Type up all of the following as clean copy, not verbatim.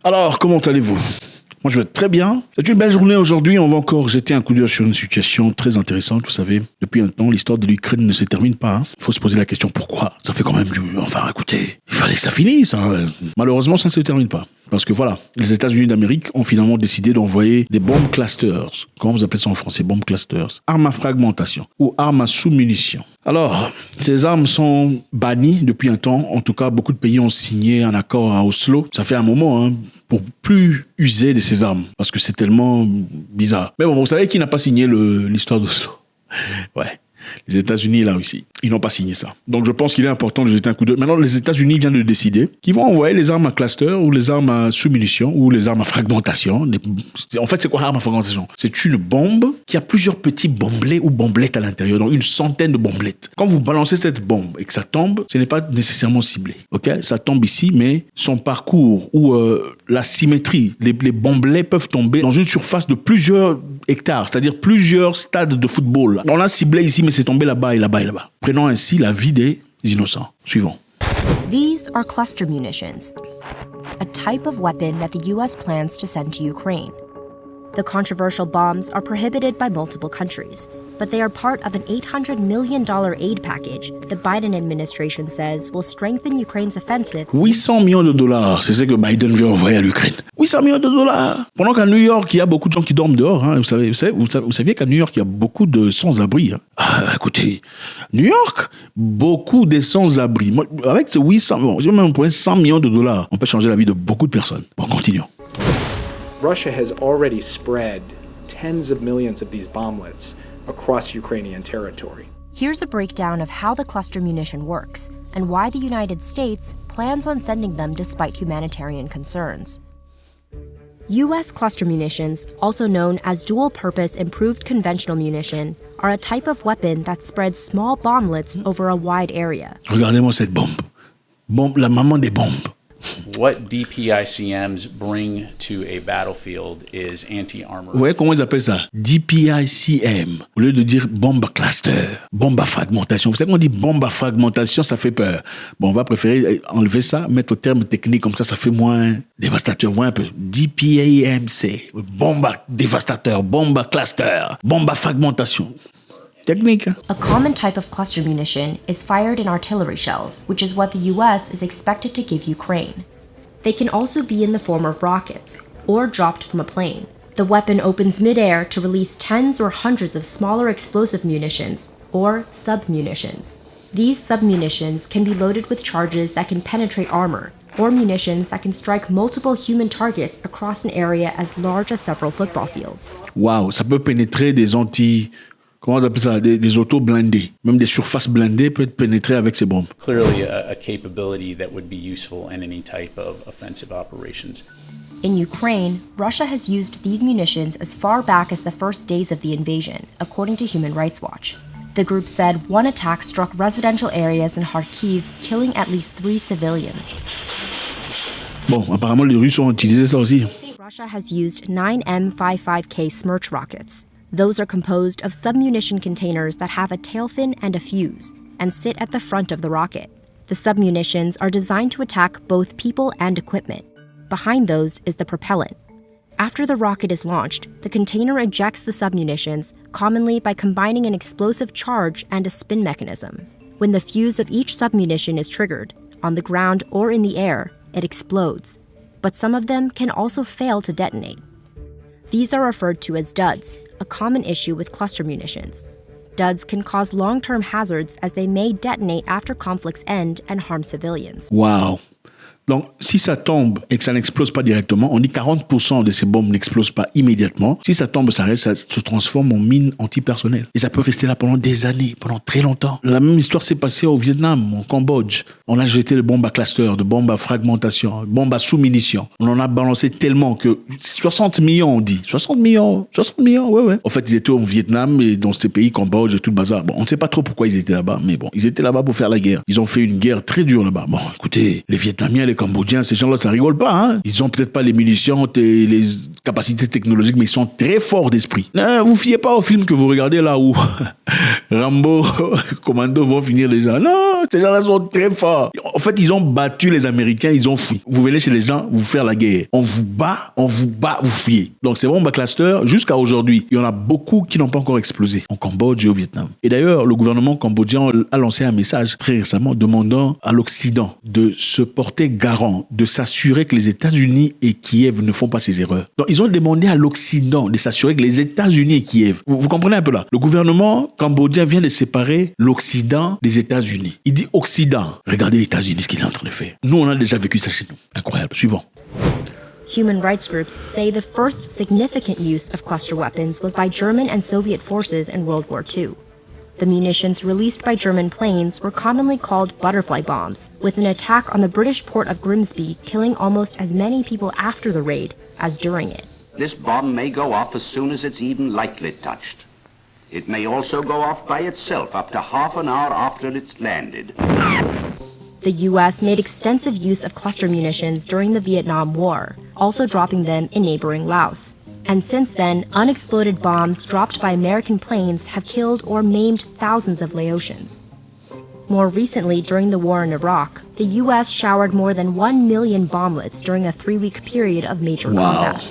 Alors, comment allez-vous? Moi, je vais très bien. C'est une belle journée aujourd'hui. On va encore jeter un coup d'œil sur une situation très intéressante. Vous savez, depuis un temps, l'histoire de l'Ukraine ne se termine pas. Il faut se poser la question pourquoi. Ça fait quand même du... Enfin, écoutez, il fallait que ça finisse. Malheureusement, ça ne se termine pas. Parce que voilà, les États-Unis d'Amérique ont finalement décidé d'envoyer des bombes clusters. Comment vous appelez ça en français? Bombes clusters. Armes à fragmentation ou armes à sous-munitions. Alors, ces armes sont bannies depuis un temps. En tout cas, beaucoup de pays ont signé un accord à Oslo. Ça fait un moment, pour plus user de ces armes. Parce que c'est tellement bizarre. Mais bon, vous savez qui n'a pas signé l'histoire d'Oslo? Ouais. Les États-Unis et la Russie. Ils n'ont pas signé ça. Donc je pense qu'il est important de jeter un coup d'œil. Maintenant, les États-Unis viennent de décider qu'ils vont envoyer les armes à cluster ou les armes à sous-munitions ou les armes à fragmentation. En fait, c'est quoi arme à fragmentation? C'est une bombe qui a plusieurs petits bombelets ou bombelettes à l'intérieur. Donc une centaine de bombelettes. Quand vous balancez cette bombe et que ça tombe, ce n'est pas nécessairement ciblé. Ok? Ça tombe ici, mais son parcours ou la symétrie, les bombelets peuvent tomber dans une surface de plusieurs hectares, c'est-à-dire plusieurs stades de football. On a ciblé ici, mais c'est tombé là-bas et là-bas et là-bas. Prenons ainsi la vie des innocents. Suivant. These are cluster munitions, a type of weapon that the U.S. plans to send to Ukraine. The controversial bombs are prohibited by multiple countries, but they are part of an $800 million aid package the Biden administration says will strengthen Ukraine's offensive. 800 millions de dollars, c'est ce que Biden veut envoyer à l'Ukraine. 800 millions de dollars. Pendant qu'à New York, il y a beaucoup de gens qui dorment dehors. Vous saviez qu'à New York, il y a beaucoup de sans-abri. Écoutez, New York, beaucoup de sans-abri. Avec ces 800, même pour 100 millions de dollars, on peut changer la vie de beaucoup de personnes. Bon, continuons. Russia has already spread tens of millions of these bomblets across Ukrainian territory. Here's a breakdown of how the cluster munition works and why the United States plans on sending them despite humanitarian concerns. U.S. cluster munitions, also known as dual-purpose improved conventional munition, are a type of weapon that spreads small bomblets over a wide area. Regardez-moi cette bombe. La maman des bombes. What DPICMs bring to a battlefield is anti-armor. Vous voyez comment ils appellent ça? DPICM. Au lieu de dire bombe cluster, bombe à fragmentation. Vous savez qu'on dit bombe à fragmentation, ça fait peur. Bon, on va préférer enlever ça, mettre au terme technique, comme ça fait moins dévastateur, moins un peu. DPIMC. Bombe à dévastateur, bombe à cluster, bombe à fragmentation. Technique. A common type of cluster munition is fired in artillery shells, which is what the U.S. is expected to give Ukraine. They can also be in the form of rockets, or dropped from a plane. The weapon opens mid-air to release tens or hundreds of smaller explosive munitions, or sub-munitions. These sub-munitions can be loaded with charges that can penetrate armor, or munitions that can strike multiple human targets across an area as large as several football fields. Wow, ça peut pénétrer des comment on appelle ça? Des autos blindées. Même des surfaces blindées peuvent être pénétrées avec ces bombes. Clearly a capability that would be useful in any type of offensive operations. In Ukraine, Russia has used these munitions as far back as the first days of the invasion, according to Human Rights Watch. The group said one attack struck residential areas in Kharkiv, killing at least 3 civilians. Bon, apparemment, les Russes ont utilisé ça aussi. Russia has used 9 M55K Smerch rockets. Those are composed of submunition containers that have a tail fin and a fuse, and sit at the front of the rocket. The submunitions are designed to attack both people and equipment. Behind those is the propellant. After the rocket is launched, the container ejects the submunitions, commonly by combining an explosive charge and a spin mechanism. When the fuse of each submunition is triggered, on the ground or in the air, it explodes. But some of them can also fail to detonate. These are referred to as duds, a common issue with cluster munitions. Duds can cause long-term hazards as they may detonate after conflicts end and harm civilians. Wow. Donc, si ça tombe et que ça n'explose pas directement, on dit 40% de ces bombes n'explosent pas immédiatement. Si ça tombe, ça se transforme en mine antipersonnelle. Et ça peut rester là pendant des années, pendant très longtemps. La même histoire s'est passée au Vietnam, au Cambodge. On a jeté de bombes à cluster, de bombes à fragmentation, de bombes à sous-munitions. On en a balancé tellement que 60 millions, on dit. 60 millions, ouais. En fait, ils étaient au Vietnam et dans ces pays, Cambodge et tout le bazar. Bon, on ne sait pas trop pourquoi ils étaient là-bas, mais bon, ils étaient là-bas pour faire la guerre. Ils ont fait une guerre très dure là-bas. Bon, écoutez, les Vietnamiens et les Cambodgiens, ces gens-là, ça rigole pas. Hein. Ils ont peut-être pas les munitions et les capacités technologiques, mais ils sont très forts d'esprit. Ne vous fiez pas au film que vous regardez là où Rambo, Commando vont finir les gens. Non, ces gens-là sont très forts. En fait, ils ont battu les Américains, ils ont fui. Vous venez chez les gens, vous faire la guerre. On vous bat, vous fuyez. Donc ces bombes à cluster, jusqu'à aujourd'hui, il y en a beaucoup qui n'ont pas encore explosé en Cambodge et au Vietnam. Et d'ailleurs, le gouvernement cambodgien a lancé un message très récemment demandant à l'Occident de se porter garant, de s'assurer que les États-Unis et Kiev ne font pas ces erreurs. Donc ils ont demandé à l'Occident de s'assurer que les États-Unis et Kiev, vous comprenez un peu là, le gouvernement cambodgien vient de séparer l'Occident des États-Unis. Il dit Occident, regardez les États-Unis ce qu'il est en train de faire. Nous, on a déjà vécu ça chez nous. Incroyable. Suivant. Human rights groups say the first significant use of cluster weapons was by German and Soviet forces in World War II. The munitions released by German planes were commonly called butterfly bombs, with an attack on the British port of Grimsby killing almost as many people after the raid as during it. This bomb may go off as soon as it's even lightly touched. It may also go off by itself up to half an hour after it's landed. The U.S. made extensive use of cluster munitions during the Vietnam War, also dropping them in neighboring Laos. And since then, unexploded bombs dropped by American planes have killed or maimed thousands of Laotians. More recently, during the war in Iraq, the U.S. showered more than 1 million bomblets during a 3-week period of major combat.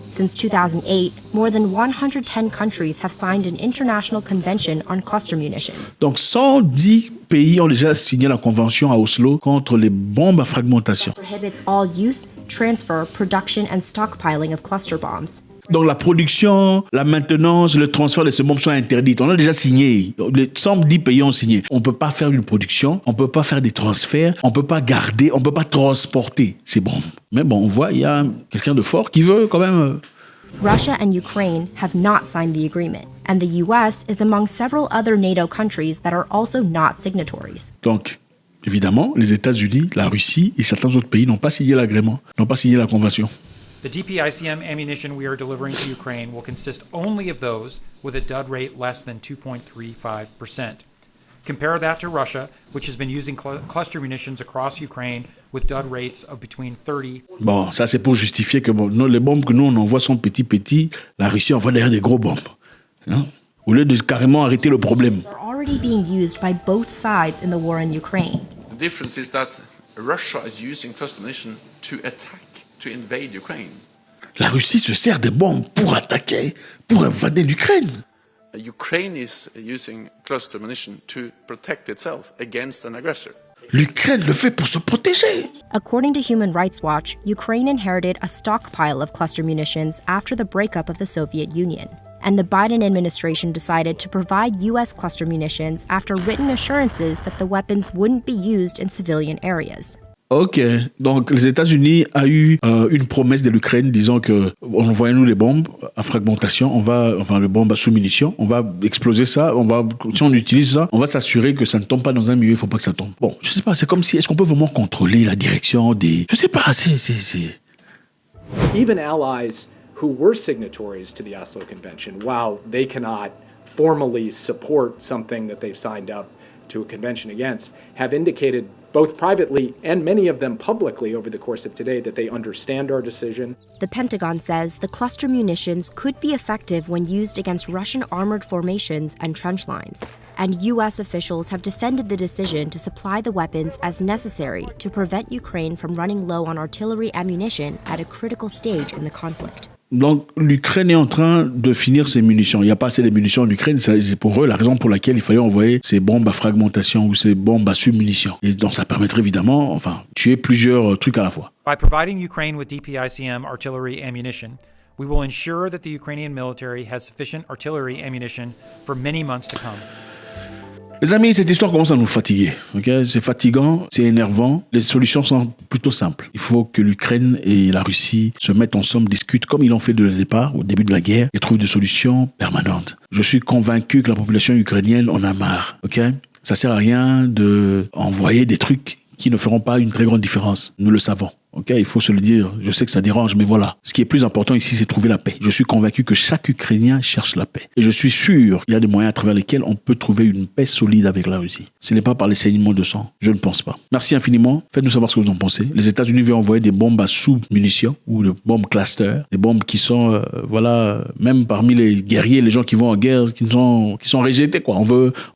Since 2008, more than 110 countries have signed an international convention on cluster munitions. Donc 110 pays ont déjà signé la convention à Oslo contre les bombes à fragmentation. Prohibits all use, transfer, production, and stockpiling of cluster bombs. Donc la production, la maintenance, le transfert de ces bombes sont interdites. On a déjà signé. Les 110 pays ont signé. On ne peut pas faire une production, on ne peut pas faire des transferts, on ne peut pas garder, on ne peut pas transporter ces bombes. Mais bon, on voit, il y a quelqu'un de fort qui veut quand même... Russia and Ukraine have not signed the agreement, and the U.S. is among several other NATO countries that are also not signatories. Donc, évidemment, les États-Unis, la Russie et certains autres pays n'ont pas signé l'agrément, n'ont pas signé la convention. The DPICM ammunition we are delivering to Ukraine will consist only of those with a dud rate less than 2.35%. Compare that to Russia, which has been using cluster munitions across Ukraine with dud rates of between 30. Bon, ça c'est pour justifier que bon, les bombes que nous on envoie sont petits, la Russie envoie derrière des gros bombes. Hein? Au lieu de carrément arrêter le problème. Are already being used by both sides in the war in Ukraine. The difference is that Russia is using cluster munition to attack, to invade Ukraine. La Russie se sert des bombes pour attaquer, pour invader l'Ukraine. Ukraine is using cluster munition to protect itself against an aggressor. L'Ukraine le fait pour se protéger. According to Human Rights Watch, Ukraine inherited a stockpile of cluster munitions after the breakup of the Soviet Union. And the Biden administration decided to provide U.S. cluster munitions after written assurances that the weapons wouldn't be used in civilian areas. Ok, donc les États-Unis ont eu une promesse de l'Ukraine disant que envoyez-nous les bombes à fragmentation, les bombes à sous-munitions, on va exploser ça, si on utilise ça, on va s'assurer que ça ne tombe pas dans un milieu, il ne faut pas que ça tombe. Bon, je sais pas, c'est comme si, est-ce qu'on peut vraiment contrôler la direction des... Je sais pas, c'est... Even allies who were signatories to the Oslo Convention, while they cannot formally support something that they've signed up to a convention against, have indicated both privately and many of them publicly over the course of today that they understand our decision. The Pentagon says the cluster munitions could be effective when used against Russian armored formations and trench lines. And U.S. officials have defended the decision to supply the weapons as necessary to prevent Ukraine from running low on artillery ammunition at a critical stage in the conflict. Donc, l'Ukraine est en train de finir ses munitions. Il n'y a pas assez de munitions en Ukraine. C'est pour eux la raison pour laquelle il fallait envoyer ces bombes à fragmentation ou ces bombes à sub-munitions. Et donc, ça permettrait évidemment, tuer plusieurs trucs à la fois. By providing Ukraine with DPICM artillery ammunition, we will ensure that the Ukrainian military has sufficient artillery ammunition for many months to come. Les amis, cette histoire commence à nous fatiguer. Okay? C'est fatigant, c'est énervant. Les solutions sont plutôt simples. Il faut que l'Ukraine et la Russie se mettent ensemble, discutent comme ils l'ont fait dès le départ, au début de la guerre, et trouvent des solutions permanentes. Je suis convaincu que la population ukrainienne en a marre. Okay? Ça sert à rien d'envoyer des trucs qui ne feront pas une très grande différence. Nous le savons. Ok, il faut se le dire. Je sais que ça dérange, mais voilà. Ce qui est plus important ici, c'est trouver la paix. Je suis convaincu que chaque Ukrainien cherche la paix. Et je suis sûr qu'il y a des moyens à travers lesquels on peut trouver une paix solide avec la Russie. Ce n'est pas par les saignements de sang. Je ne pense pas. Merci infiniment. Faites-nous savoir ce que vous en pensez. Les États-Unis veulent envoyer des bombes à sous-munitions ou des bombes cluster, des bombes qui sont, même parmi les guerriers, les gens qui vont en guerre, qui sont rejetés, quoi.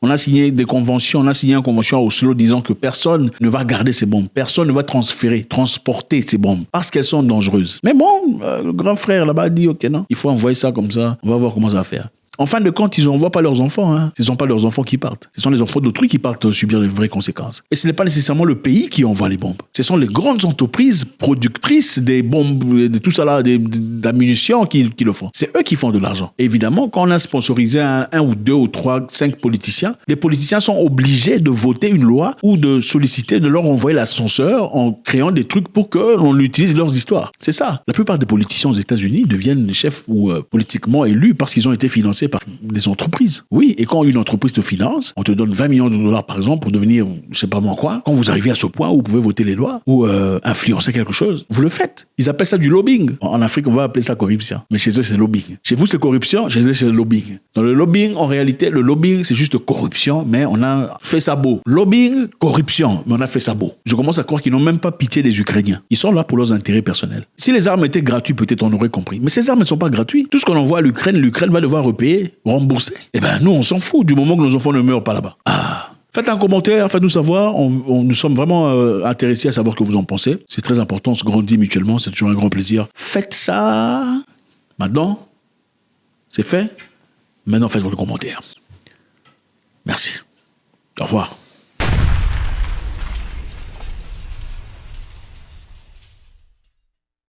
On a signé des conventions, on a signé une convention à Oslo disant que personne ne va garder ces bombes, personne ne va transporter ces bombes parce qu'elles sont dangereuses. Mais bon, le grand frère là-bas a dit, ok, non, il faut envoyer ça comme ça, on va voir comment ça va faire. En fin de compte, ils n'envoient pas leurs enfants. Hein. Ce ne sont pas leurs enfants qui partent. Ce sont les enfants d'autrui qui partent subir les vraies conséquences. Et ce n'est pas nécessairement le pays qui envoie les bombes. Ce sont les grandes entreprises productrices des bombes, de tout ça là, d'ammunition qui le font. C'est eux qui font de l'argent. Et évidemment, quand on a sponsorisé un ou deux ou trois, 5 politiciens, les politiciens sont obligés de voter une loi ou de solliciter, de leur envoyer l'ascenseur en créant des trucs pour que l'on utilise leurs histoires. C'est ça. La plupart des politiciens aux États-Unis deviennent chefs ou politiquement élus parce qu'ils ont été financés par des entreprises. Oui, et quand une entreprise te finance, on te donne 20 millions de dollars par exemple pour devenir, je sais pas moi quoi, quand vous arrivez à ce point où vous pouvez voter les lois ou influencer quelque chose, vous le faites. Ils appellent ça du lobbying. En Afrique, on va appeler ça corruption. Mais chez eux, c'est lobbying. Chez vous, c'est corruption, chez eux, c'est lobbying. Dans le lobbying, en réalité, le lobbying, c'est juste corruption, mais on a fait ça beau. Lobbying, corruption, mais on a fait ça beau. Je commence à croire qu'ils n'ont même pas pitié des Ukrainiens. Ils sont là pour leurs intérêts personnels. Si les armes étaient gratuites, peut-être on aurait compris. Mais ces armes ne sont pas gratuites. Tout ce qu'on envoie à l'Ukraine va devoir repayer, rembourser. Eh ben, nous, on s'en fout du moment que nos enfants ne meurent pas là-bas. Faites un commentaire, faites-nous savoir. Nous sommes vraiment intéressés à savoir ce que vous en pensez. C'est très important, on se grandit mutuellement, c'est toujours un grand plaisir. Faites ça. Maintenant, c'est fait. Maintenant, faites votre commentaire. Merci. Au revoir.